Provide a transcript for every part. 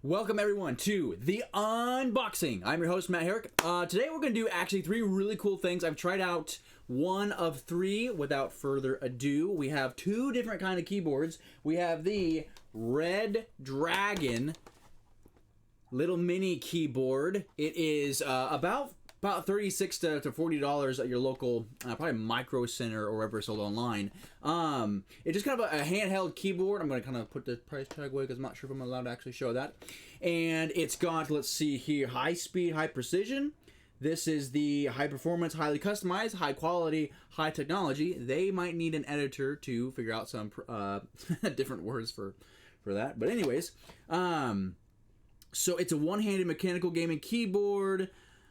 Welcome everyone to the unboxing. I'm your host Matt Herrick. Today we're going to do actually three really cool things. I've tried out one of three. Without further ado, we have two different kind of keyboards. We have the Redragon little mini keyboard. It is about $36 to $40 at your local probably Micro Center or wherever it's sold online. It's just kind of a handheld keyboard. I'm going to kind of put the price tag away because I'm not sure if I'm allowed to actually show that. And it's got, let's see here, high speed, high precision. This is the high performance, highly customized, high quality, high technology. They might need an editor to figure out some different words for that. But anyways, so it's a one-handed mechanical gaming keyboard.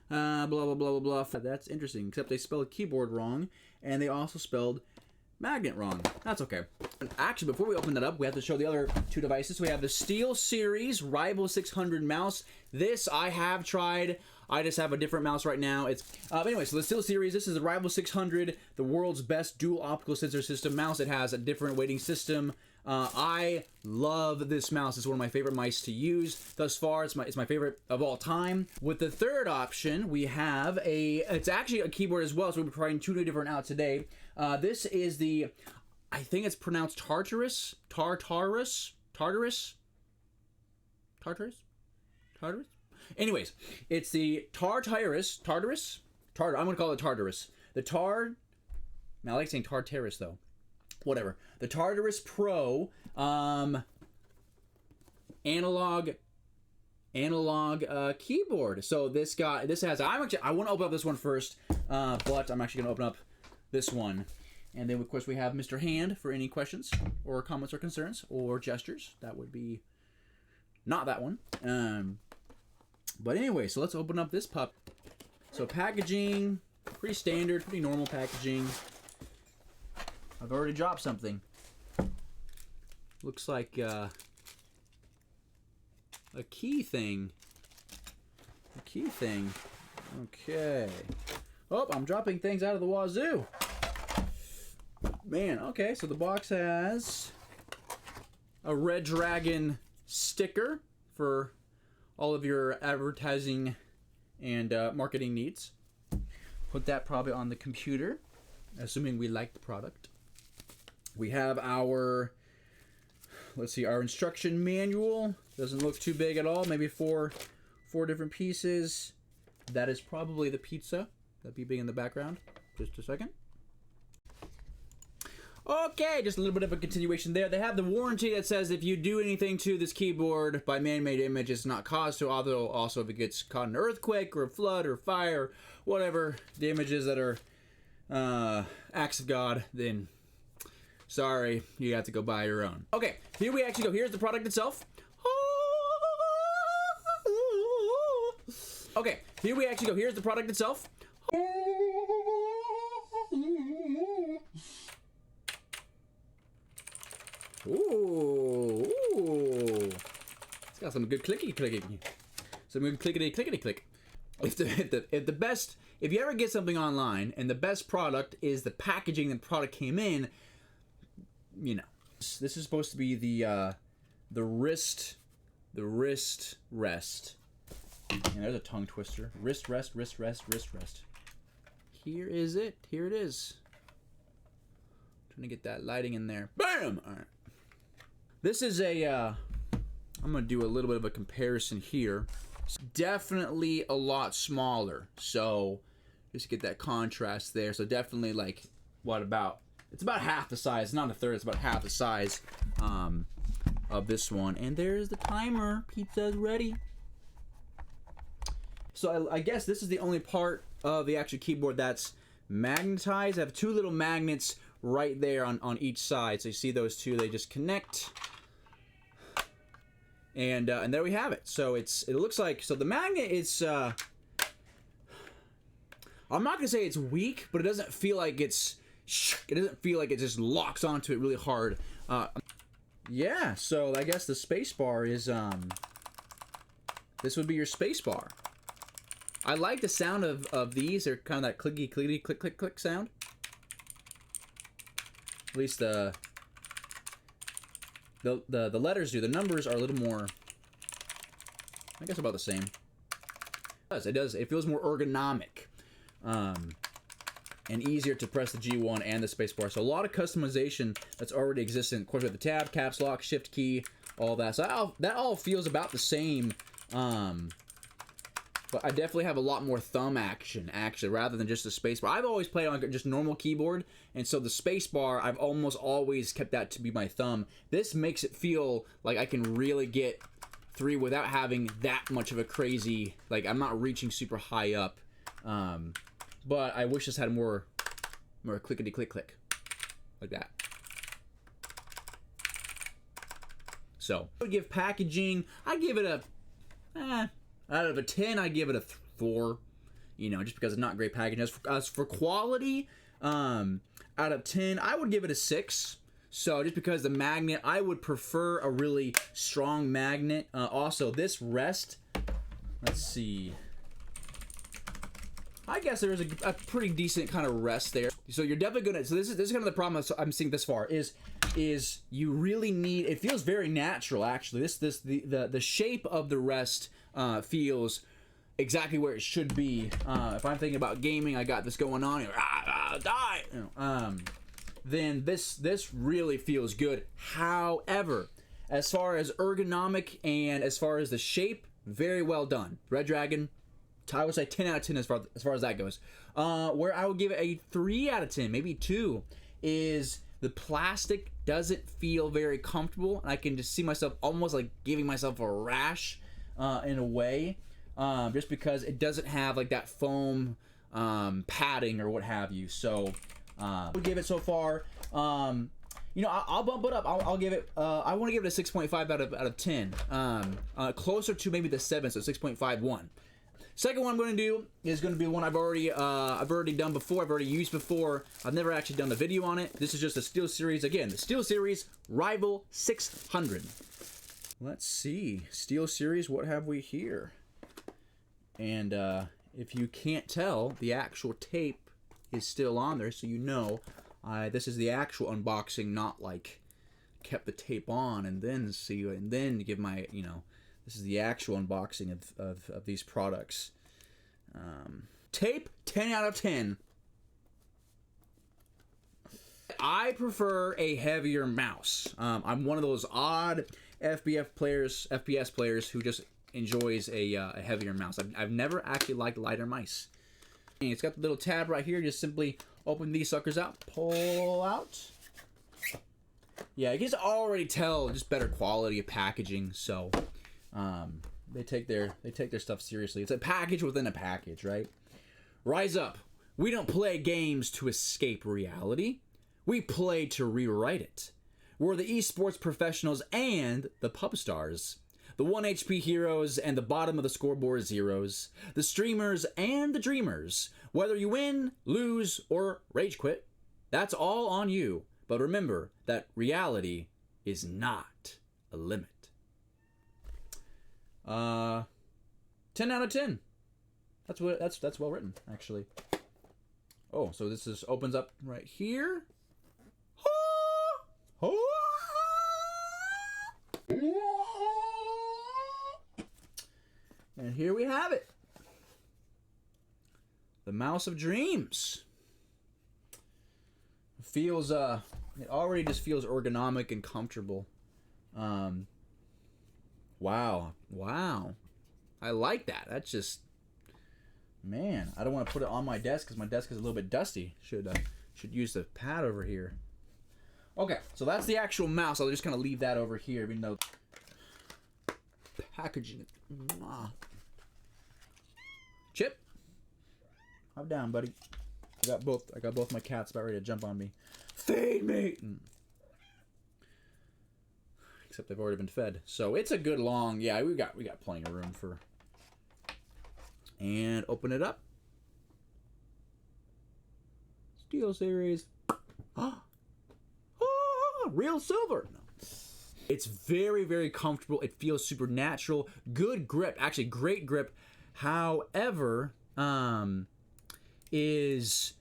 Blah, blah, blah, blah, blah. That's interesting, except they spelled keyboard wrong, and they also spelled magnet wrong. That's okay. Actually, before we open that up, we have to show the other two devices. We have the SteelSeries Rival 600 mouse. This I have tried. I just have a different mouse right now. But anyway, so the SteelSeries, this is the Rival 600, the world's best dual optical sensor system mouse. It has a different weighting system. I love this mouse. It's one of my favorite mice to use thus far. It's my favorite of all time. With the third option, we have it's actually a keyboard as well, so we'll be trying two different out today. This is the, I think it's pronounced Tartarus? Tartarus? Anyways, it's the Tartarus. I'm gonna call it Tartarus. Now I like saying Tartarus though. Whatever. The Tartarus Pro analog keyboard. So this has. I want to open up this one first, but I'm actually gonna open up this one, and then of course we have Mr. Hand for any questions or comments or concerns or gestures. That would be not that one. But anyway, so let's open up this pup. So packaging, pretty standard, pretty normal packaging. I've already dropped something. Looks like a key thing. Okay. Oh, I'm dropping things out of the wazoo. Man, okay, so the box has a Redragon sticker for all of your advertising and marketing needs. Put that probably on the computer, assuming we like the product. We have our, let's see, our instruction manual. Doesn't look too big at all. Maybe four different pieces. That is probably the pizza. That'd be big in the background. Just a second. Okay, just a little bit of a continuation there. They have the warranty that says if you do anything to this keyboard by man-made image, it's not caused to. Although also if it gets caught in an earthquake or a flood or fire, or whatever the images that are acts of God, then sorry, you have to go buy your own. Okay, here we actually go. Here's the product itself. Okay, here we actually go. Here's the product itself. Ooh. It's got some good clicky. Some good click. If you ever get something online and the best product is the packaging the product came in, you know. This is supposed to be the wrist rest. And there's a tongue twister. Wrist rest. Here is it. Here it is. Trying to get that lighting in there. Bam! All right. This is I'm gonna do a little bit of a comparison here. It's definitely a lot smaller. So just to get that contrast there. So definitely like it's about half the size, not a third, it's about half the size of this one. And there's the timer. Pizza's ready. So I guess this is the only part of the actual keyboard that's magnetized. I have two little magnets right there on each side. So you see those two, they just connect. And there we have it. So it looks like, so the magnet is, I'm not gonna say it's weak, but it doesn't feel like it just locks onto it really hard. Yeah, so I guess the space bar is, this would be your space bar. I like the sound of these. They're kind of that clicky, click sound. At least the letters do. The numbers are a little more I guess about the same. It does. It feels more ergonomic. And easier to press the G1 and the spacebar. So a lot of customization that's already existent. Of course, we have the tab, caps lock, shift key, all that. So that all feels about the same. But I definitely have a lot more thumb action, actually, rather than just the spacebar. I've always played on just normal keyboard, and so the spacebar, I've almost always kept that to be my thumb. This makes it feel like I can really get through without having that much of a crazy, like, I'm not reaching super high up. But I wish this had more clickety-click-click, like that. So, I would give packaging, I give it a, out of a 10, I give it a 4, you know, just because it's not great packaging. As for quality, out of 10, I would give it a 6. So, just because the magnet, I would prefer a really strong magnet. Also, this rest, let's see, I guess there's a pretty decent kind of rest there. So you're definitely gonna. So this is kind of the problem I'm seeing this far is you really need. It feels very natural actually. The shape of the rest feels exactly where it should be. If I'm thinking about gaming, I got this going on. Die. You know, then this really feels good. However, as far as ergonomic and as far as the shape, very well done. Redragon. I would say 10 out of 10 as far as that goes. Where I would give it a 3 out of 10, maybe 2, is the plastic doesn't feel very comfortable. I can just see myself almost like giving myself a rash in a way, just because it doesn't have like that foam padding or what have you. So I would give it so far. You know, I'll bump it up. I'll give it. I want to give it a 6.5 out of 10. Closer to maybe the 7, so 6.51. Second one I'm going to do is going to be one I've already done before. I've already used before. I've never actually done a video on it. This is just a SteelSeries. Again, the SteelSeries Rival 600. Let's see. SteelSeries, what have we here? And if you can't tell, the actual tape is still on there, so you know this is the actual unboxing, not like kept the tape on and then see and then give my, you know. This is the actual unboxing of these products. Tape, 10 out of 10. I prefer a heavier mouse. I'm one of those odd FPS players who just enjoys a heavier mouse. I've never actually liked lighter mice. And it's got the little tab right here. Just simply open these suckers out, pull out. Yeah, you can just already tell just better quality of packaging. So. They take their stuff seriously. It's a package within a package, right? Rise up. We don't play games to escape reality. We play to rewrite it. We're the esports professionals and the pub stars. The 1 HP heroes and the bottom of the scoreboard zeros. The streamers and the dreamers. Whether you win, lose, or rage quit, that's all on you. But remember that reality is not a limit. 10 out of 10. That's well written, actually. Oh, so this opens up right here. And here we have it. The Mouse of Dreams. Feels it already just feels ergonomic and comfortable. Wow. I like that. That's just, man, I don't want to put it on my desk because my desk is a little bit dusty. Should use the pad over here. Okay, so that's the actual mouse. I'll just kind of leave that over here, even though packaging. Chip, I'm down, buddy. I got both my cats about ready to jump on me. Feed me. Except they've already been fed. So it's a good long, yeah, we got plenty of room for. And open it up. SteelSeries. Real silver. No. It's very, very comfortable. It feels super natural. Good grip. Actually, great grip. However, is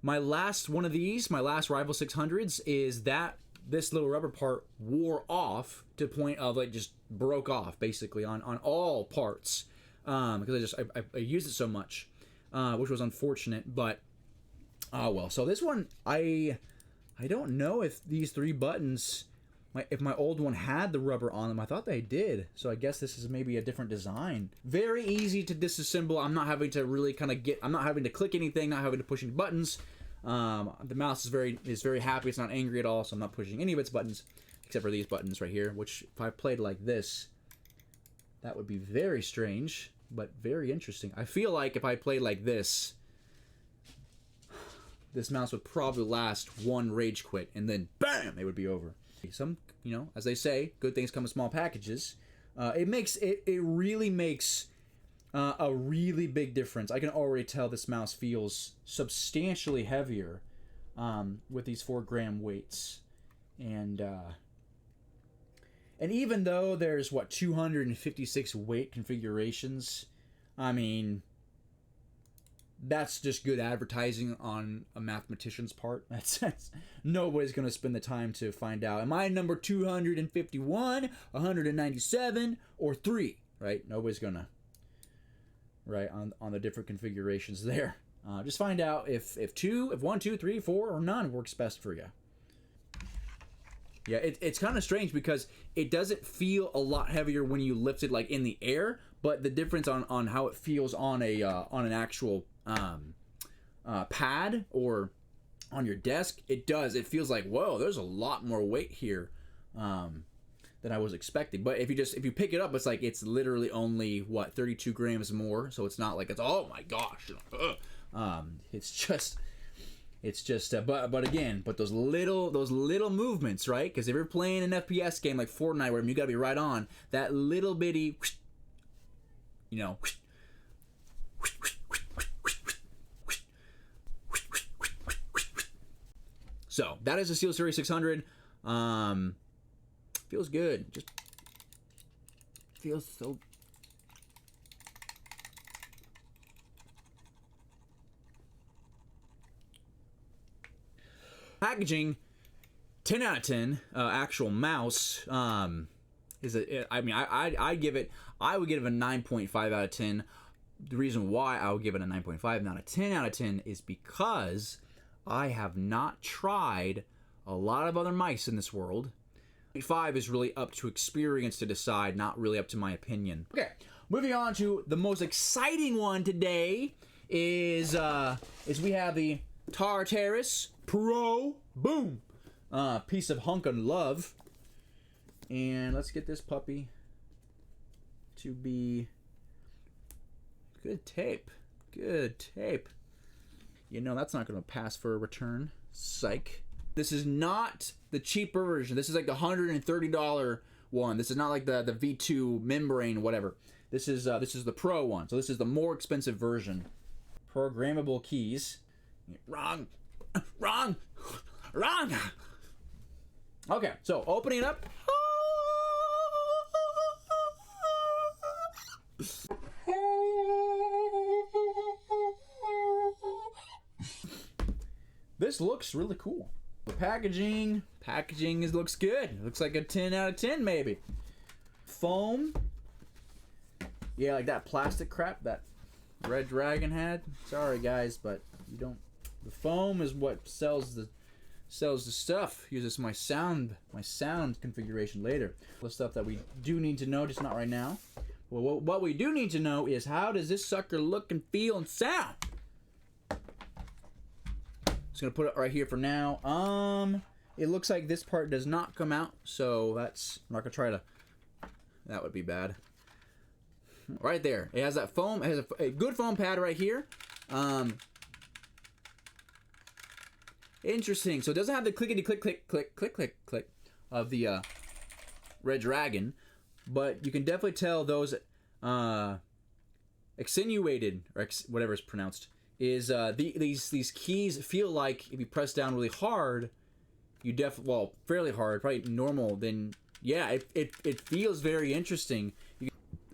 my last one of these, my last Rival 600s, is that this little rubber part wore off to the point of like just broke off basically on all parts because I used it so much, which was unfortunate. But oh well. So this one, I don't know if these 3 buttons, if my old one had the rubber on them. I thought they did, so I guess this is maybe a different design. Very easy to disassemble. I'm not having to really kind of I'm not having to click anything, not having to push any buttons. The mouse is very happy. It's not angry at all, so I'm not pushing any of its buttons except for these buttons right here, which if I played like this, that would be very strange, but very interesting. I feel like if I played like this mouse would probably last 1 rage quit, and then bam, it would be over. Some, you know, as they say, good things come in small packages. It really makes a really big difference. I can already tell this mouse feels substantially heavier with these 4-gram weights, and even though there's 256 weight configurations, I mean, that's just good advertising on a mathematician's part. That's nobody's going to spend the time to find out, am I number 251, 197, or 3, right? Nobody's going to, right, on the different configurations there. Just find out if 1, 2, 3, 4, or none works best for you. Yeah, it's kind of strange because it doesn't feel a lot heavier when you lift it like in the air, but the difference on how it feels on an actual pad or on your desk, it feels like, whoa, there's a lot more weight here than I was expecting. But if you pick it up, it's like it's literally only 32 grams more, so it's not like it's, oh my gosh. It's just but again, those little movements, right? Because if you're playing an FPS game like Fortnite, where you gotta be right on, that little bitty, you know, so that is a SteelSeries 600. Feels good. Just feels so. Packaging, 10 out of 10. Actual mouse is a. I mean, I would give it a 9.5 out of 10. The reason why I would give it a 9.5, not a 10 out of 10, is because I have not tried a lot of other mice in this world. 5 is really up to experience to decide, not really up to my opinion. Okay, moving on to the most exciting one today is we have the Tartarus Pro, boom, piece of hunk of love, and let's get this puppy to be good tape. You know that's not going to pass for a return. Psych. This is not the cheaper version. This is like the $130 one. This is not like the V2 membrane, whatever. This is the Pro one. So this is the more expensive version. Programmable keys. Wrong. Okay, so opening it up. This looks really cool. The packaging looks good. It looks like a 10 out of 10 maybe. Foam. Yeah, like that plastic crap that Redragon had. Sorry guys, but you don't. The foam is what sells the stuff. Uses my sound configuration later. The stuff that we do need to know, just not right now. Well, what we do need to know is how does this sucker look and feel and sound? Just gonna put it right here for now. It looks like this part does not come out, so that's, I'm not gonna try to. That would be bad. Right there, it has that foam. It has a good foam pad right here. Interesting. So it doesn't have the clickety click of the Redragon, but you can definitely tell those accentuated, or whatever it's pronounced, is these keys feel like if you press down really hard, you fairly hard, probably normal, then yeah, it feels very interesting.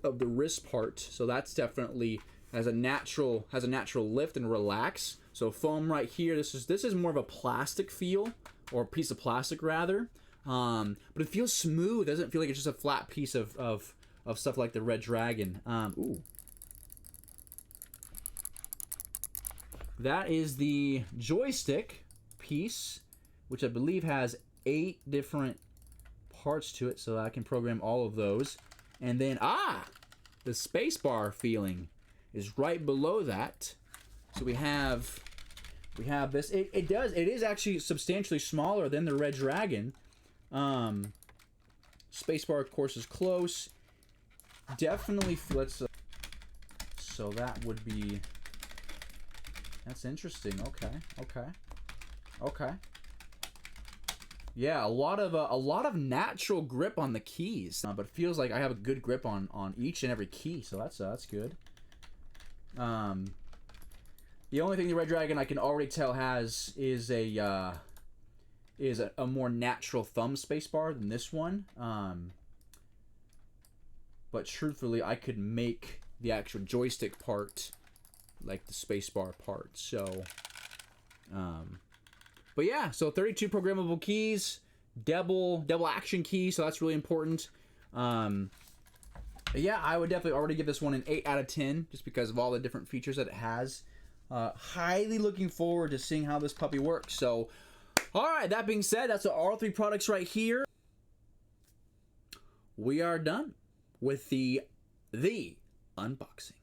Of the wrist part, so that's definitely has a natural lift and relax. So foam right here, this is more of a plastic feel, or a piece of plastic rather. but it feels smooth. It doesn't feel like it's just a flat piece of stuff like the Redragon. Ooh. That is the joystick piece, which I believe has 8 different parts to it, so that I can program all of those. And then, the spacebar feeling is right below that. So we have this. It is actually substantially smaller than the Redragon. Spacebar, of course, is close. Definitely, so that would be. That's interesting. Okay. Yeah, a lot of natural grip on the keys, but it feels like I have a good grip on each and every key, so that's good. The only thing the Redragon I can already tell has is a more natural thumb spacebar than this one. But truthfully, I could make the actual joystick part like the spacebar part. So, but yeah, so 32 programmable keys, double action key, so that's really important. Yeah, I would definitely already give this one an 8 out of 10 just because of all the different features that it has. Highly looking forward to seeing how this puppy works. So, all right, that being said, that's all 3 products right here. We are done with the unboxing.